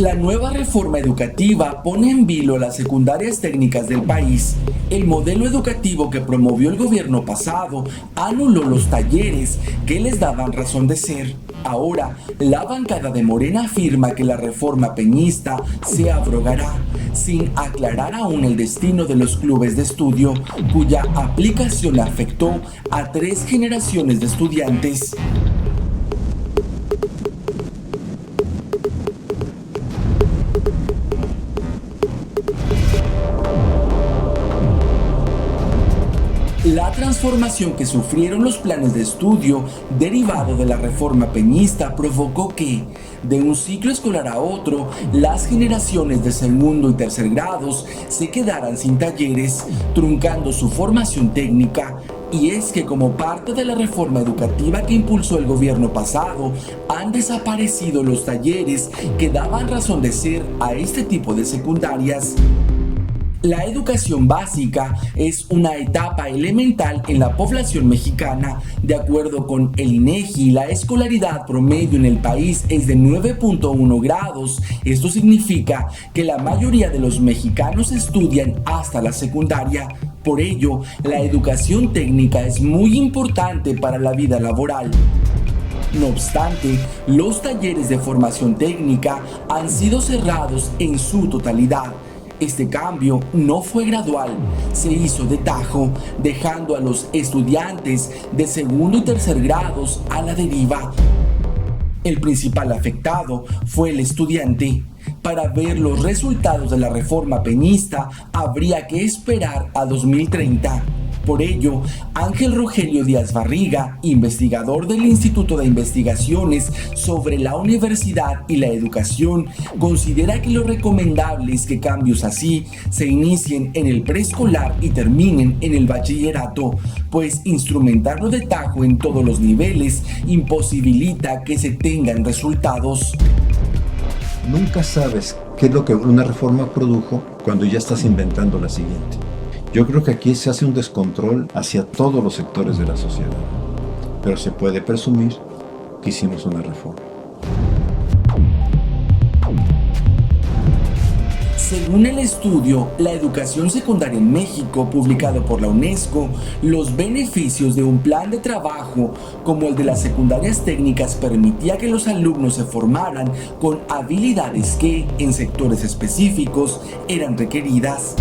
La nueva reforma educativa pone en vilo las secundarias técnicas del país. El modelo educativo que promovió el gobierno pasado anuló los talleres que les daban razón de ser. Ahora, la bancada de Morena afirma que la reforma peñista se abrogará, sin aclarar aún el destino de los clubes de estudio, cuya aplicación afectó a 3 generaciones de estudiantes. La transformación que sufrieron los planes de estudio derivado de la reforma peñista provocó que, de un ciclo escolar a otro, las generaciones de segundo y tercer grados se quedaran sin talleres, truncando su formación técnica. Y es que como parte de la reforma educativa que impulsó el gobierno pasado, han desaparecido los talleres que daban razón de ser a este tipo de secundarias. La educación básica es una etapa elemental en la población mexicana. De acuerdo con el INEGI, la escolaridad promedio en el país es de 9.1 grados. Esto significa que la mayoría de los mexicanos estudian hasta la secundaria. Por ello, la educación técnica es muy importante para la vida laboral. No obstante, los talleres de formación técnica han sido cerrados en su totalidad. Este cambio no fue gradual, se hizo de tajo, dejando a los estudiantes de segundo y tercer grados a la deriva. El principal afectado fue el estudiante. Para ver los resultados de la reforma peñista, habría que esperar a 2030. Por ello, Ángel Rogelio Díaz Barriga, investigador del Instituto de Investigaciones sobre la Universidad y la Educación, considera que lo recomendable es que cambios así se inicien en el preescolar y terminen en el bachillerato, pues instrumentarlo de tajo en todos los niveles imposibilita que se tengan resultados. Nunca sabes qué es lo que una reforma produjo cuando ya estás inventando la siguiente. Yo creo que aquí se hace un descontrol hacia todos los sectores de la sociedad, pero se puede presumir que hicimos una reforma. Según el estudio La educación secundaria en México, publicado por la UNESCO, los beneficios de un plan de trabajo como el de las secundarias técnicas permitía que los alumnos se formaran con habilidades que, en sectores específicos, eran requeridas.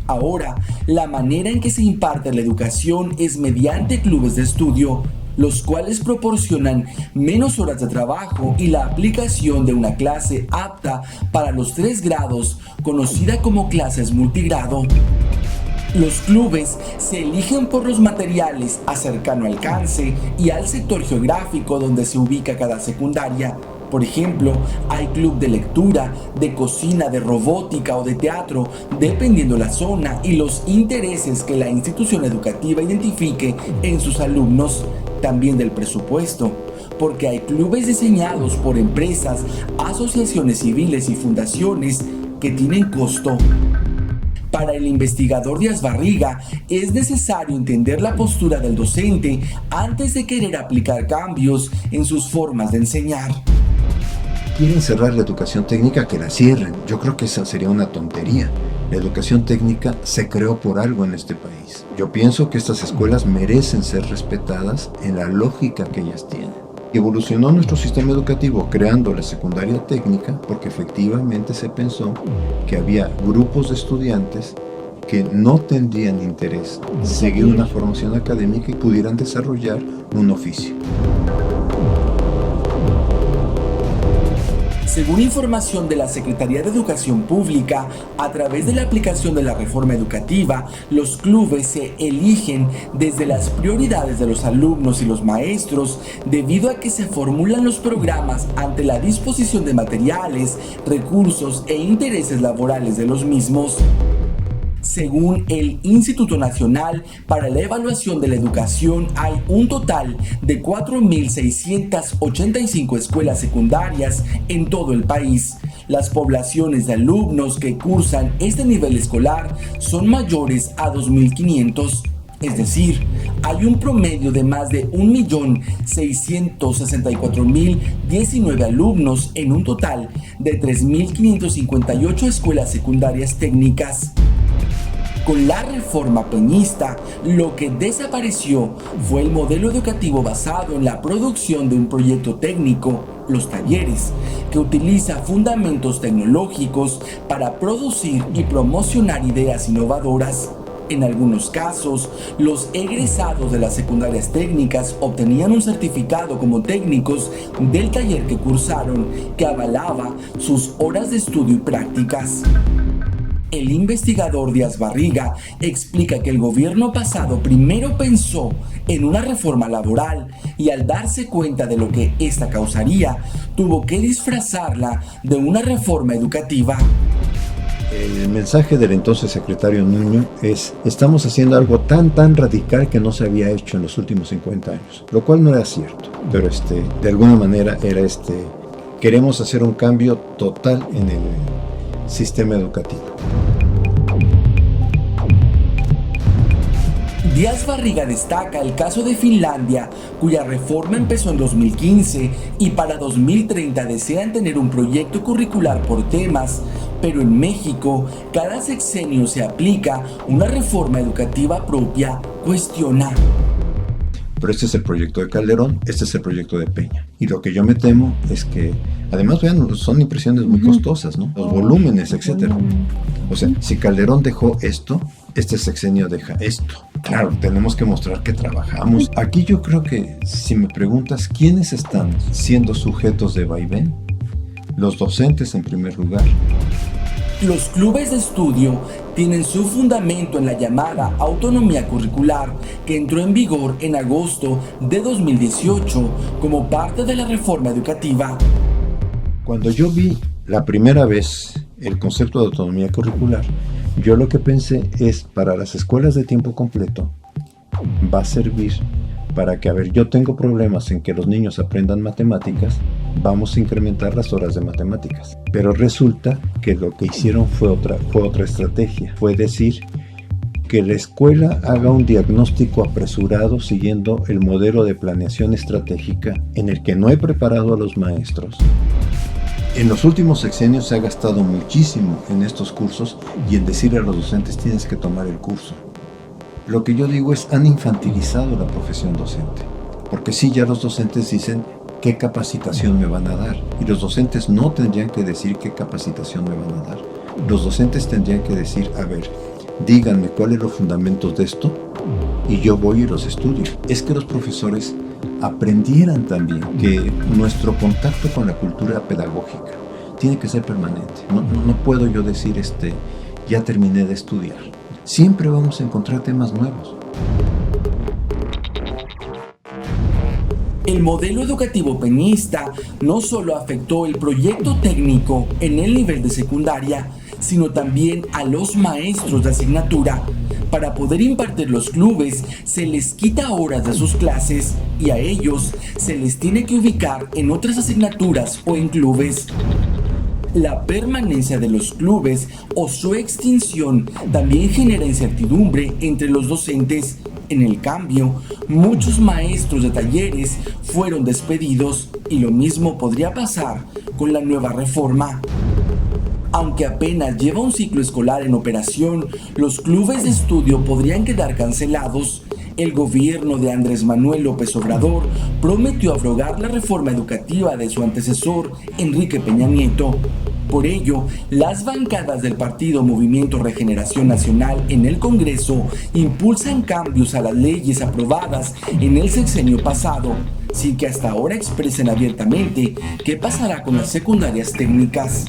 Ahora, la manera en que se imparte la educación es mediante clubes de estudio, los cuales proporcionan menos horas de trabajo y la aplicación de una clase apta para los 3 grados, conocida como clases multigrado. Los clubes se eligen por los materiales a cercano alcance y al sector geográfico donde se ubica cada secundaria. Por ejemplo, hay club de lectura, de cocina, de robótica o de teatro, dependiendo la zona y los intereses que la institución educativa identifique en sus alumnos, también del presupuesto, porque hay clubes diseñados por empresas, asociaciones civiles y fundaciones que tienen costo. Para el investigador Díaz Barriga, es necesario entender la postura del docente antes de querer aplicar cambios en sus formas de enseñar. Quieren cerrar la educación técnica, que la cierren. Yo creo que esa sería una tontería. La educación técnica se creó por algo en este país. Yo pienso que estas escuelas merecen ser respetadas en la lógica que ellas tienen. Evolucionó nuestro sistema educativo creando la secundaria técnica porque efectivamente se pensó que había grupos de estudiantes que no tendrían interés en seguir una formación académica y pudieran desarrollar un oficio. Según información de la Secretaría de Educación Pública, a través de la aplicación de la reforma educativa, los clubes se eligen desde las prioridades de los alumnos y los maestros, debido a que se formulan los programas ante la disposición de materiales, recursos e intereses laborales de los mismos. Según el Instituto Nacional para la Evaluación de la Educación, hay un total de 4.685 escuelas secundarias en todo el país. Las poblaciones de alumnos que cursan este nivel escolar son mayores a 2.500. Es decir, hay un promedio de más de 1.664.019 alumnos en un total de 3.558 escuelas secundarias técnicas. Con la reforma peñista, lo que desapareció fue el modelo educativo basado en la producción de un proyecto técnico, los talleres, que utiliza fundamentos tecnológicos para producir y promocionar ideas innovadoras. En algunos casos, los egresados de las secundarias técnicas obtenían un certificado como técnicos del taller que cursaron, que avalaba sus horas de estudio y prácticas. El investigador Díaz Barriga explica que el gobierno pasado primero pensó en una reforma laboral y al darse cuenta de lo que esta causaría, tuvo que disfrazarla de una reforma educativa. El mensaje del entonces secretario Nuño es: estamos haciendo algo tan radical que no se había hecho en los últimos 50 años, lo cual no era cierto, pero de alguna manera era queremos hacer un cambio total en el sistema educativo. Díaz Barriga destaca el caso de Finlandia, cuya reforma empezó en 2015 y para 2030 desean tener un proyecto curricular por temas, pero en México cada sexenio se aplica una reforma educativa propia, cuestiona. Pero este es el proyecto de Calderón, este es el proyecto de Peña. Y lo que yo me temo es que, además, vean, son impresiones muy costosas, ¿no? Los volúmenes, etcétera. O sea, si Calderón dejó esto, este sexenio deja esto. Claro, tenemos que mostrar que trabajamos. Aquí yo creo que, si me preguntas, ¿quiénes están siendo sujetos de vaivén? Los docentes en primer lugar. Los clubes de estudio tienen su fundamento en la llamada autonomía curricular que entró en vigor en agosto de 2018 como parte de la reforma educativa. Cuando yo vi la primera vez el concepto de autonomía curricular, yo lo que pensé es, para las escuelas de tiempo completo, va a servir para que, yo tengo problemas en que los niños aprendan matemáticas, vamos a incrementar las horas de matemáticas. Pero resulta que lo que hicieron fue otra estrategia. Fue decir que la escuela haga un diagnóstico apresurado siguiendo el modelo de planeación estratégica en el que no he preparado a los maestros. En los últimos sexenios se ha gastado muchísimo en estos cursos y en decirle a los docentes: tienes que tomar el curso. Lo que yo digo es, han infantilizado la profesión docente, porque sí, ya los docentes dicen qué capacitación me van a dar, y los docentes no tendrían que decir qué capacitación me van a dar. Los docentes tendrían que decir: a ver, díganme cuáles son los fundamentos de esto y yo voy y los estudio. Es que los profesores aprendieran también que nuestro contacto con la cultura pedagógica tiene que ser permanente. No puedo yo decir ya terminé de estudiar. Siempre vamos a encontrar temas nuevos. El modelo educativo peñista no solo afectó el proyecto técnico en el nivel de secundaria, sino también a los maestros de asignatura. Para poder impartir los clubes, se les quita horas de sus clases y a ellos se les tiene que ubicar en otras asignaturas o en clubes. La permanencia de los clubes o su extinción también genera incertidumbre entre los docentes. En el cambio, muchos maestros de talleres fueron despedidos y lo mismo podría pasar con la nueva reforma. Aunque apenas lleva un ciclo escolar en operación, los clubes de estudio podrían quedar cancelados. El gobierno de Andrés Manuel López Obrador prometió abrogar la reforma educativa de su antecesor, Enrique Peña Nieto. Por ello, las bancadas del partido Movimiento Regeneración Nacional en el Congreso impulsan cambios a las leyes aprobadas en el sexenio pasado, sin que hasta ahora expresen abiertamente qué pasará con las secundarias técnicas.